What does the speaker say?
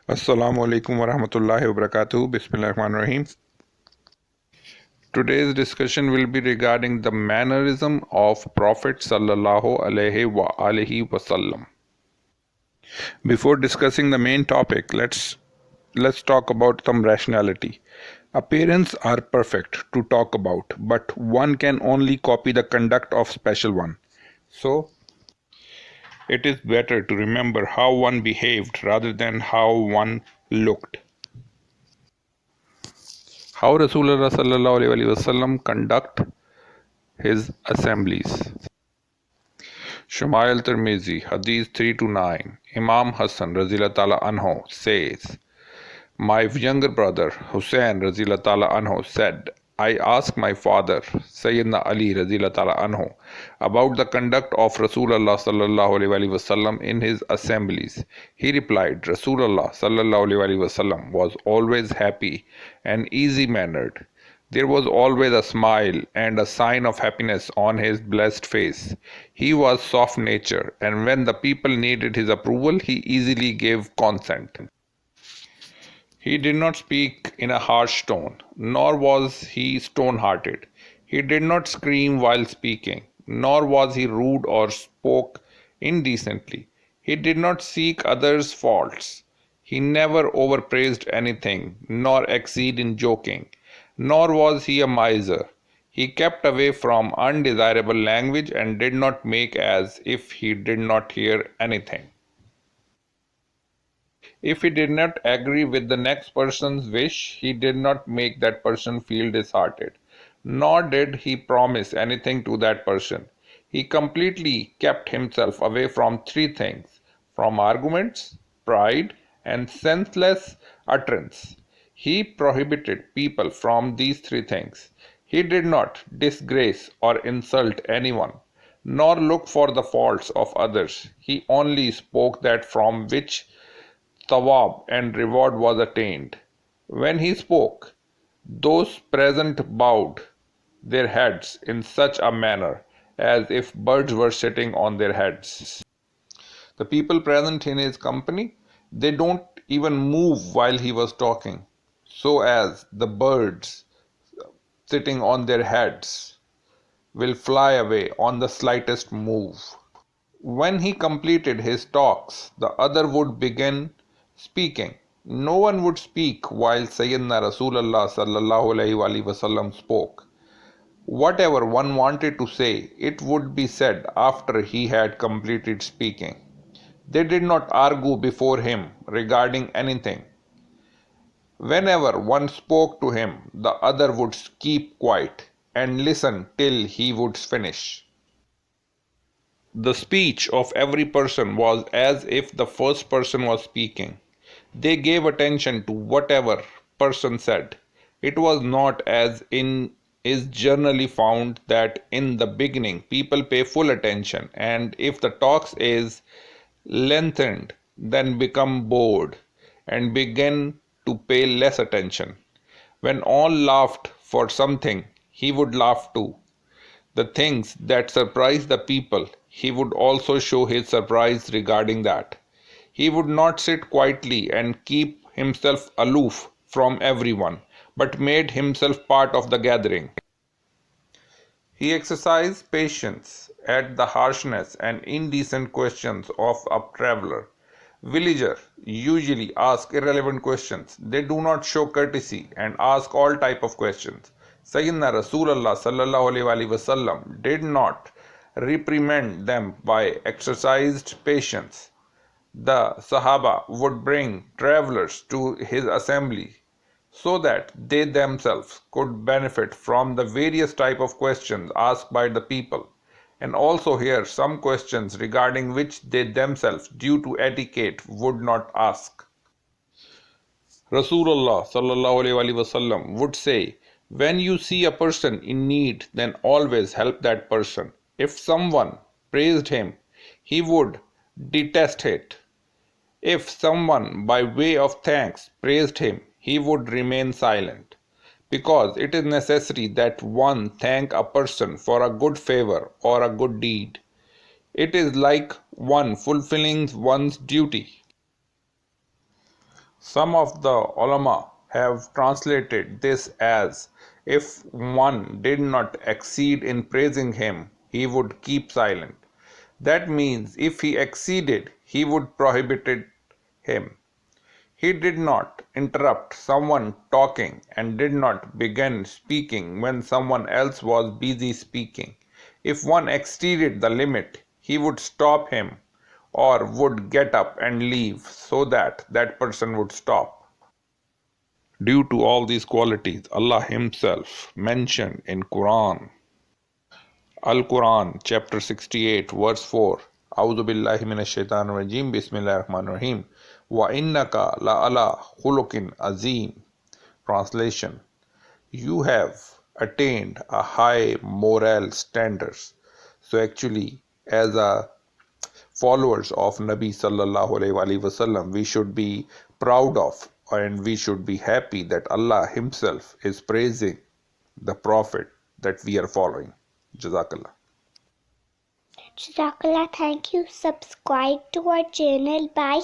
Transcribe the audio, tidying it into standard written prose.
Assalamu alaikum wa rahmatullahi wa barakatuh. Bismillahirrahmanirrahim. Today's discussion will be regarding the mannerism of Prophet sallallahu alaihi wa alihi wasallam. Before discussing the main topic, let's talk about some rationality. Appearance are perfect to talk about, but one can only copy the conduct of special one. So, it is better to remember how one behaved rather than how one looked. How Rasulullah sallallahu alaihi wasallam conduct his assemblies. Shumail Tirmizi, Hadith 3 to 9. Imam Hassan Razila Ta'ala Anhu says, my younger brother Hussein Razila Ta'ala Anhu said, I asked my father Sayyidina Ali Razila Ta'ala Anhu about the conduct of Rasulullah sallallahu alaihi wasallam in his assemblies. He replied, Rasulullah sallallahu alaihi wasallam was always happy and easy mannered. There was always a smile and a sign of happiness on his blessed face. He was soft natured, and when the people needed his approval, he easily gave consent. He did not speak in a harsh tone, nor was he stone hearted. He did not scream while speaking, nor was he rude or spoke indecently. He did not seek others' faults. He never overpraised anything, nor exceeded in joking, nor was he a miser. He kept away from undesirable language and did not make as if he did not hear anything. If he did not agree with the next person's wish, he did not make that person feel disheartened, nor did he promise anything to that person. He completely kept himself away from three things: from arguments, pride, and senseless utterance. He prohibited people from these three things. He did not disgrace or insult anyone, nor look for the faults of others. He only spoke that from which thawab and reward was attained. When he spoke, those present bowed their heads in such a manner as if birds were sitting on their heads. The people present in his company, they don't even move while he was talking, so as the birds sitting on their heads will fly away on the slightest move. When he completed his talks, the other would begin speaking. No one would speak while Sayyidina Rasulullah sallallahu alaihi wasallam spoke. Whatever one wanted to say, it would be said after he had completed speaking. They did not argue before him regarding anything. Whenever one spoke to him, the other would keep quiet and listen till he would finish. The speech of every person was as if the first person was speaking. They gave attention to whatever person said. It was not as is generally found that in the beginning people pay full attention, and if the talk is lengthened, then become bored and begin to pay less attention. When all laughed for something, he would laugh too. The things that surprised the people, he would also show his surprise regarding that. He would not sit quietly and keep himself aloof from everyone, but made himself part of the gathering. He exercised patience at the harshness and indecent questions of a traveler. Villagers usually ask irrelevant questions. They do not show courtesy and ask all type of questions. Sayyidina Rasulullah sallallahu alaihi wasallam did not reprimand them by exercised patience. The Sahaba would bring travelers to his assembly so that they themselves could benefit from the various type of questions asked by the people, and also hear some questions regarding which they themselves due to etiquette would not ask. Rasulullah sallallahu alaihi wasallam would say, when you see a person in need, then always help that person. If someone praised him, he would detest it. If someone by way of thanks praised him, he would remain silent, because it is necessary that one thank a person for a good favor or a good deed. It is like one fulfilling one's duty. Some of the ulama have translated this as if one did not exceed in praising him, he would keep silent. That means if he exceeded, he would prohibit him. He did not interrupt someone talking and did not begin speaking when someone else was busy speaking. If one exceeded the limit, he would stop him or would get up and leave so that that person would stop. Due to all these qualities, Allah Himself mentioned in Quran, Al-Quran, chapter 68, verse 4, أعوذ بالله من الشيطان الرجيم بسم الله الرحمن الرحيم وَإِنَّكَ لَعَلَى خُلُقٍ عَظِيمٍ. Translation: You have attained a high moral standards. So actually, as a followers of Nabi sallallahu alaihi wasallam, we should be proud of and we should be happy that Allah Himself is praising the Prophet that we are following. Jazakallah. Jazakallah, thank you. Subscribe to our channel. Bye.